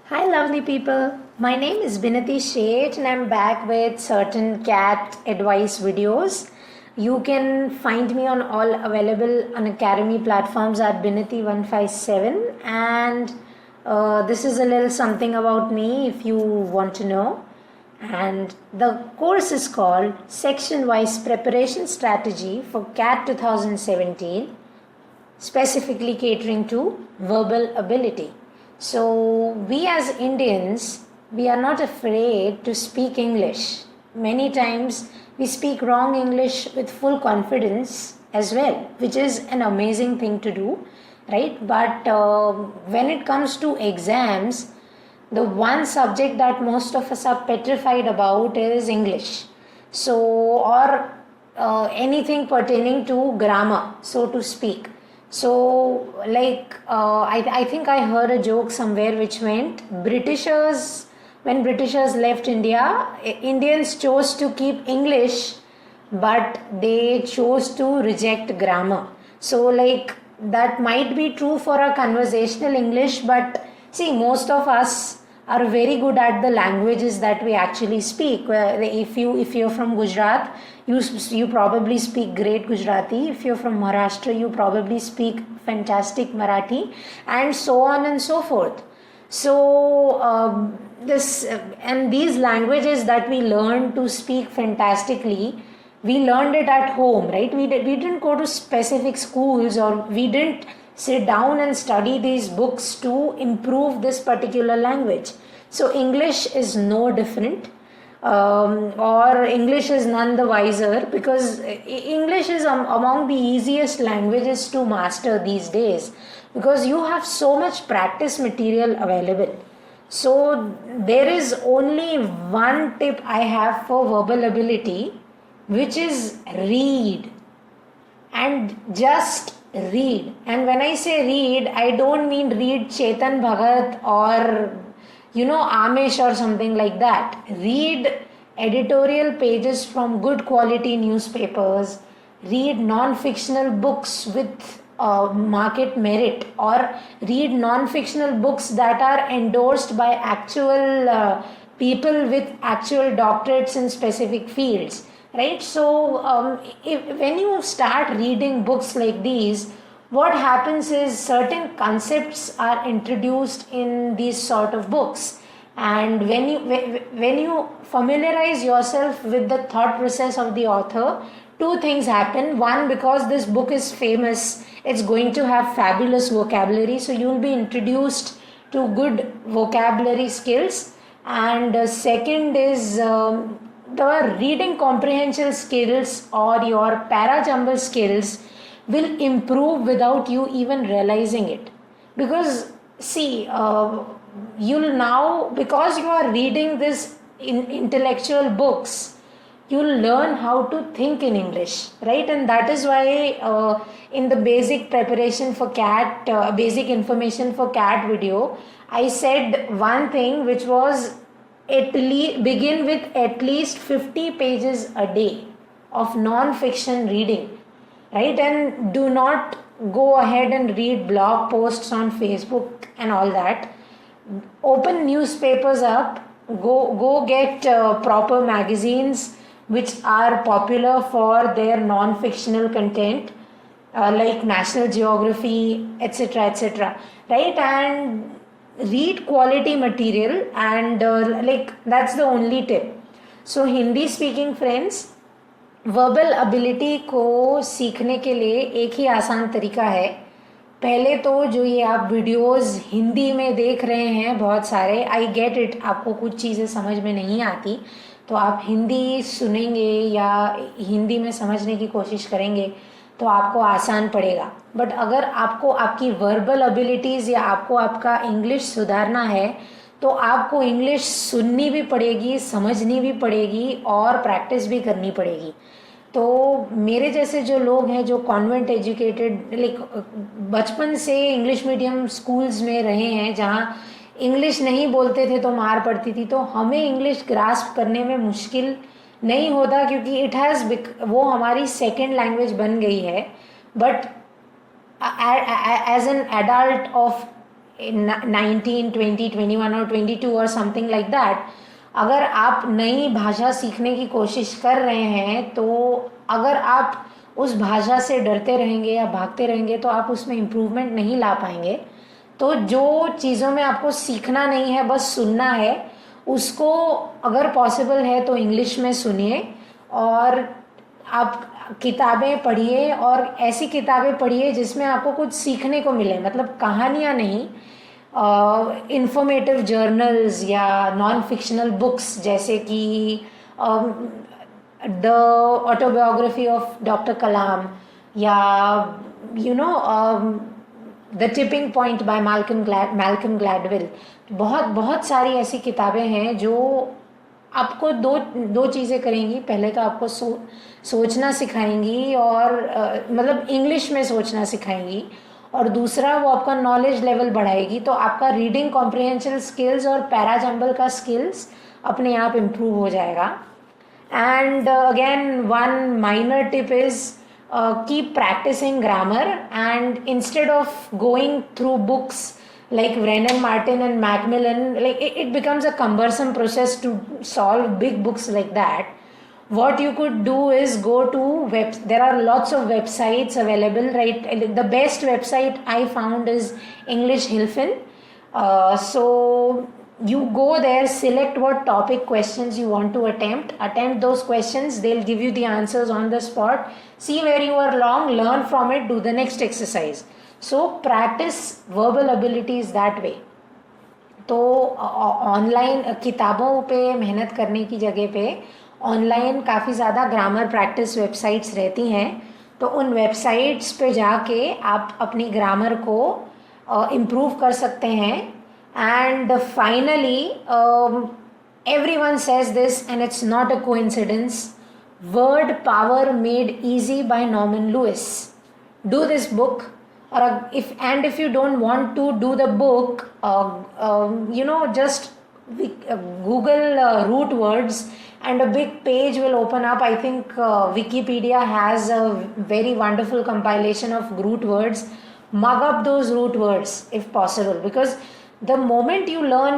Hi, lovely people. My name is Binati Sheth, and I'm back with certain cat advice videos. You can find me on all available Unacademy platforms at Binati157. And this is a little something about me if you want to know. And the course is called Section Wise Preparation Strategy for CAT 2017, specifically catering to verbal ability. So, we as Indians, we are not afraid to speak English. Many times we speak wrong English with full confidence as well, which is an amazing thing to do, right? But when it comes to exams, the one subject that most of us are petrified about is English. So, or anything pertaining to grammar, so to speak. So, I think I heard a joke somewhere which went when Britishers left India, Indians chose to keep English, but they chose to reject grammar. So, that might be true for a conversational English, but see, most of us are very good at the languages that we actually speak. If you're from Gujarat, you probably speak great Gujarati. If you're from Maharashtra, you probably speak fantastic Marathi, and so on and so forth. So these languages that we learn to speak fantastically, we learned it at home, right? We didn't go to specific schools, or we didn't sit down and study these books to improve this particular language. So English is no different, or English is none the wiser, because English is among the easiest languages to master these days, because you have so much practice material available. So there is only one tip I have for verbal ability, which is read, and just read. And when I say read, I don't mean read Chetan Bhagat or Amish or something like that. Read editorial pages from good quality newspapers, read non-fictional books with market merit, or read non-fictional books that are endorsed by actual people with actual doctorates in specific fields, right? So when you start reading books like these, what happens is certain concepts are introduced in these sort of books, and when you familiarize yourself with the thought process of the author, two things happen. One, because this book is famous, it's going to have fabulous vocabulary, so you will be introduced to good vocabulary skills. And second is the reading comprehension skills or your para skills will improve without you even realizing it. Because see, you'll now, because you are reading this intellectual books, you'll learn how to think in English, right? And that is why in the basic preparation for CAT, basic information for CAT video, I said one thing, which was begin with at least 50 pages a day of non-fiction reading, right? And do not go ahead and read blog posts on Facebook and all that. Open newspapers up, go get proper magazines which are popular for their non-fictional content, like National Geography, etc., right? And read quality material, and that's the only tip. So Hindi speaking friends, verbal ability को सीखने के लिए एक ही आसान तरीका है. पहले तो जो ये आप वीडियोस हिंदी में देख रहे हैं बहुत सारे, आई गेट इट, आपको कुछ चीज़ें समझ में नहीं आती तो आप हिंदी सुनेंगे या हिंदी में समझने की कोशिश करेंगे तो आपको आसान पड़ेगा. बट अगर आपको आपकी वर्बल एबिलिटीज़ या आपको आपका इंग्लिश सुधारना है तो आपको इंग्लिश सुननी भी पड़ेगी, समझनी भी पड़ेगी और प्रैक्टिस भी करनी पड़ेगी. तो मेरे जैसे जो लोग हैं जो कॉन्वेंट एजुकेटेड, बचपन से इंग्लिश मीडियम स्कूल्स में रहे हैं जहाँ इंग्लिश नहीं बोलते थे तो मार पड़ती थी, तो हमें इंग्लिश ग्रास्प करने में मुश्किल नहीं होता, क्योंकि वो हमारी सेकेंड लैंग्वेज बन गई है. But as an adult of 19, 20, 21 और 22 और समथिंग लाइक दैट, अगर आप नई भाषा सीखने की कोशिश कर रहे हैं तो अगर आप उस भाषा से डरते रहेंगे या भागते रहेंगे तो आप उसमें इम्प्रूवमेंट नहीं ला पाएंगे। तो जो चीज़ों में आपको सीखना नहीं है, बस सुनना है, उसको अगर पॉसिबल है तो इंग्लिश में सुनिए और आप किताबें पढ़िए, और ऐसी किताबें पढ़िए जिसमें आपको कुछ सीखने को मिले, मतलब कहानियाँ नहीं, इंफॉर्मेटिव जर्नल्स या नॉन फिक्शनल बुक्स, जैसे कि द ऑटोबायोग्राफी ऑफ डॉक्टर कलाम या the tipping point by Malcolm Gladwell. बहुत बहुत सारी ऐसी किताबें हैं जो आपको दो दो चीज़ें करेंगी। पहले तो आपको सोचना सिखाएंगी, और मतलब इंग्लिश में सोचना सिखाएंगी, और दूसरा वो आपका नॉलेज लेवल बढ़ाएगी। तो आपका रीडिंग कॉम्प्रिहेंशन स्किल्स और पैराजम्बल का स्किल्स अपने आप इम्प्रूव हो जाएगा। And again, one minor tip is keep practicing grammar, and instead of going through books like Brennan Martin and Macmillan, like it becomes a cumbersome process to solve big books like that. What you could do is go to there are lots of websites available, right? The best website I found is English Hilfin. So you go there, select what topic questions you want to attempt those questions. They'll give you the answers on the spot. See where you are wrong, learn from it, do the next exercise. So practice verbal abilities that way. तो online किताबों पे मेहनत करने की जगह पे online काफ़ी ज़्यादा ग्रामर प्रैक्टिस वेबसाइट्स रहती हैं। तो उन वेबसाइट्स पे जाके आप अपनी ग्रामर को इम्प्रूव कर सकते हैं। And finally, everyone says this, and it's not a coincidence. Word Power Made Easy by Norman Lewis. Do this book, or if you don't want to do the book, just Google root words, and a big page will open up. I think Wikipedia has a very wonderful compilation of root words. Mug up those root words if possible, because the moment you learn,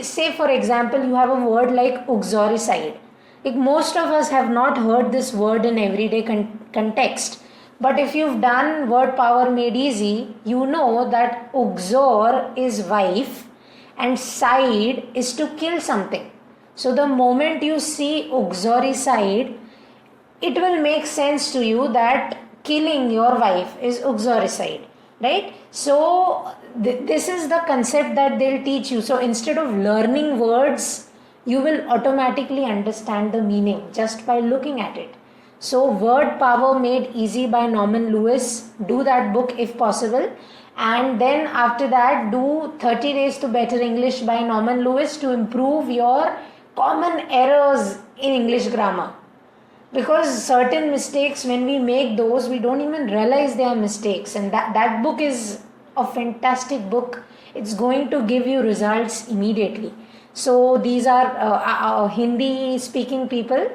say for example, you have a word like uxoricide. Like most of us have not heard this word in everyday context. But if you've done Word Power Made Easy, you know that uxor is wife and side is to kill something. So the moment you see uxoricide, it will make sense to you that killing your wife is uxoricide, right? So this is the concept that they'll teach you. So instead of learning words, you will automatically understand the meaning just by looking at it. So Word Power Made Easy by Norman Lewis, do that book if possible. And then after that, do 30 Days to Better English by Norman Lewis to improve your common errors in English grammar. Because certain mistakes, when we make those, we don't even realize they are mistakes. And that book is a fantastic book. It's going to give you results immediately. So these are Hindi speaking people.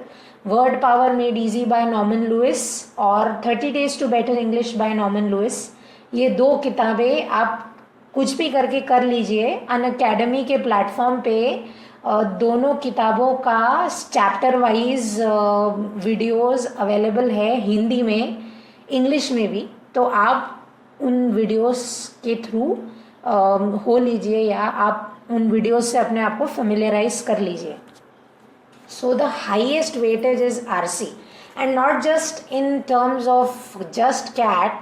Word Power Made Easy by Norman Lewis और 30 Days to Better English by Norman Lewis. ये दो किताबें आप कुछ भी करके कर लीजिए। अनअकैडमी के प्लेटफॉर्म पे दोनों किताबों का चैप्टर वाइज वीडियोस अवेलेबल है, हिंदी में, इंग्लिश में भी। तो आप उन वीडियोस के थ्रू हो लीजिए, या आप उन वीडियोस से अपने आप को फेमिलियराइज कर लीजिए। So the highest weightage is RC, and not just in terms of just CAT,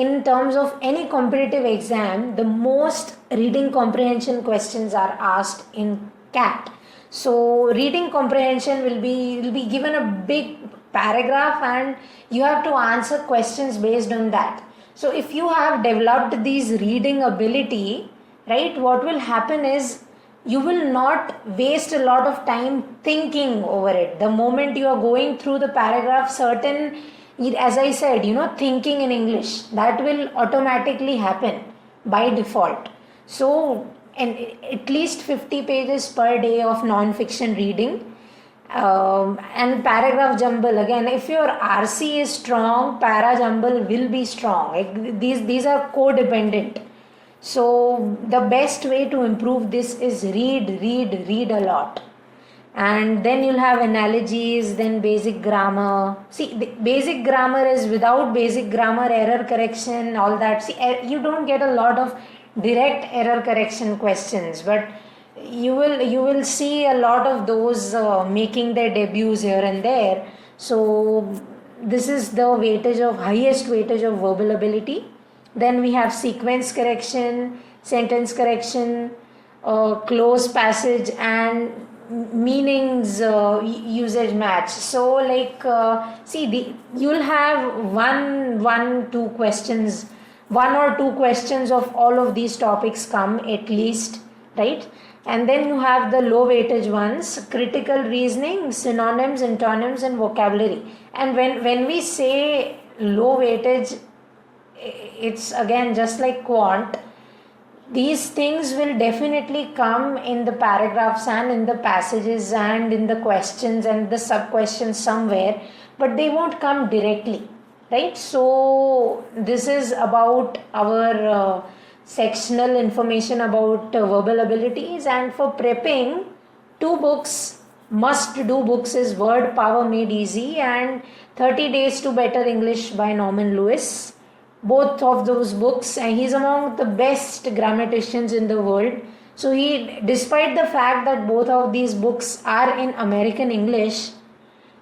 in terms of any competitive exam, the most reading comprehension questions are asked in CAT. So reading comprehension will be given a big paragraph, and you have to answer questions based on that. So if you have developed these reading ability, right, what will happen is you will not waste a lot of time thinking over it. The moment you are going through the paragraph, certain, as I said, thinking in English, that will automatically happen by default. So, and at least 50 pages per day of non-fiction reading. And paragraph jumble, again, if your RC is strong, para jumble will be strong. Like these are codependent. So the best way to improve this is read a lot. And then you'll have analogies, then basic grammar. See, the basic grammar is, without basic grammar, error correction, all that. See, you don't get a lot of direct error correction questions, but you will see a lot of those making their debuts here and there. So this is the highest weightage of verbal ability. Then we have sequence correction, sentence correction, close passage, and meanings usage match. So you'll have one or two questions of all of these topics come at least, right? And then you have the low weightage ones: critical reasoning, synonyms, antonyms, and vocabulary. And when we say low weightage, it's again just like quant. These things will definitely come in the paragraphs and in the passages and in the questions and the sub questions somewhere, but they won't come directly, right? So this is about our sectional information about verbal abilities. And for prepping, two must do books is Word Power Made Easy and 30 Days to Better English by Norman Lewis. Both of those books, and he's among the best grammaticians in the world. So despite the fact that both of these books are in American English,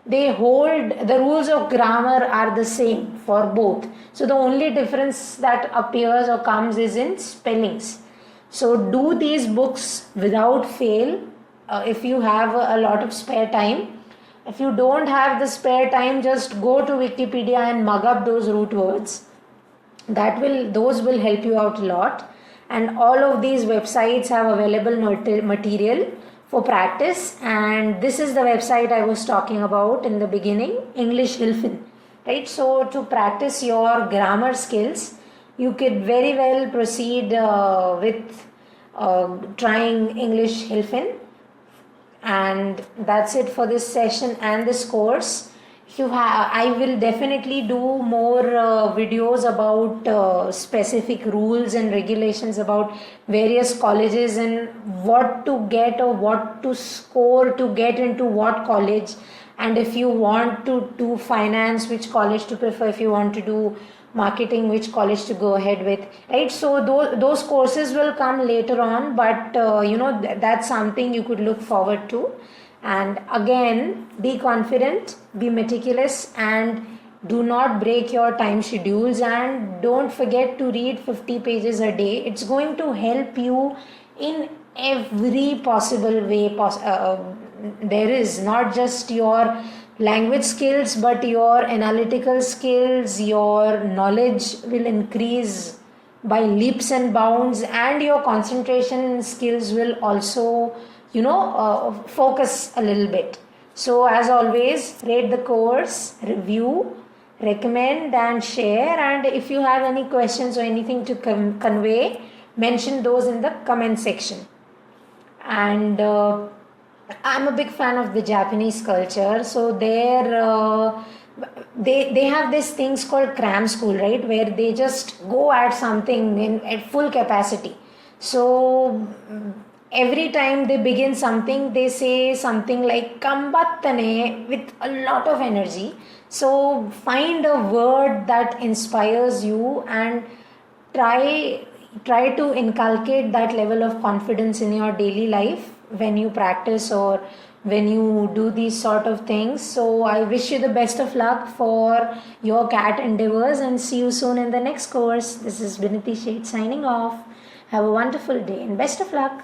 they hold the rules of grammar are the same for both. So the only difference that appears or comes is in spellings. So do these books without fail if you have a lot of spare time. If you don't have the spare time, just go to Wikipedia and mug up those root words. Those will help you out a lot. And all of these websites have available material for practice. And this is the website I was talking about in the beginning, English Hilfin, right? So to practice your grammar skills, you could very well proceed with trying English Hilfin. And that's it for this session and this course. I will definitely do more videos about specific rules and regulations about various colleges and what to get or what to score to get into what college. And if you want to do finance, which college to prefer. If you want to do marketing, which college to go ahead with, right? So those courses will come later on, but that's something you could look forward to. And again, be confident, be meticulous, and do not break your time schedules. And don't forget to read 50 pages a day. It's going to help you in every possible way. There is not just your language skills, but your analytical skills, your knowledge will increase by leaps and bounds, and your concentration skills will also focus a little bit. So as always, rate the course, review, recommend, and share. And if you have any questions or anything to convey, mention those in the comment section. And I'm a big fan of the Japanese culture. So they have these things called cram school, right, where they just go at something at full capacity. So every time they begin something, they say something like kambattane with a lot of energy. So find a word that inspires you and try to inculcate that level of confidence in your daily life when you practice or when you do these sort of things. So I wish you the best of luck for your CAT endeavors, and see you soon in the next course. This is Vinity Sheth signing off. Have a wonderful day and best of luck.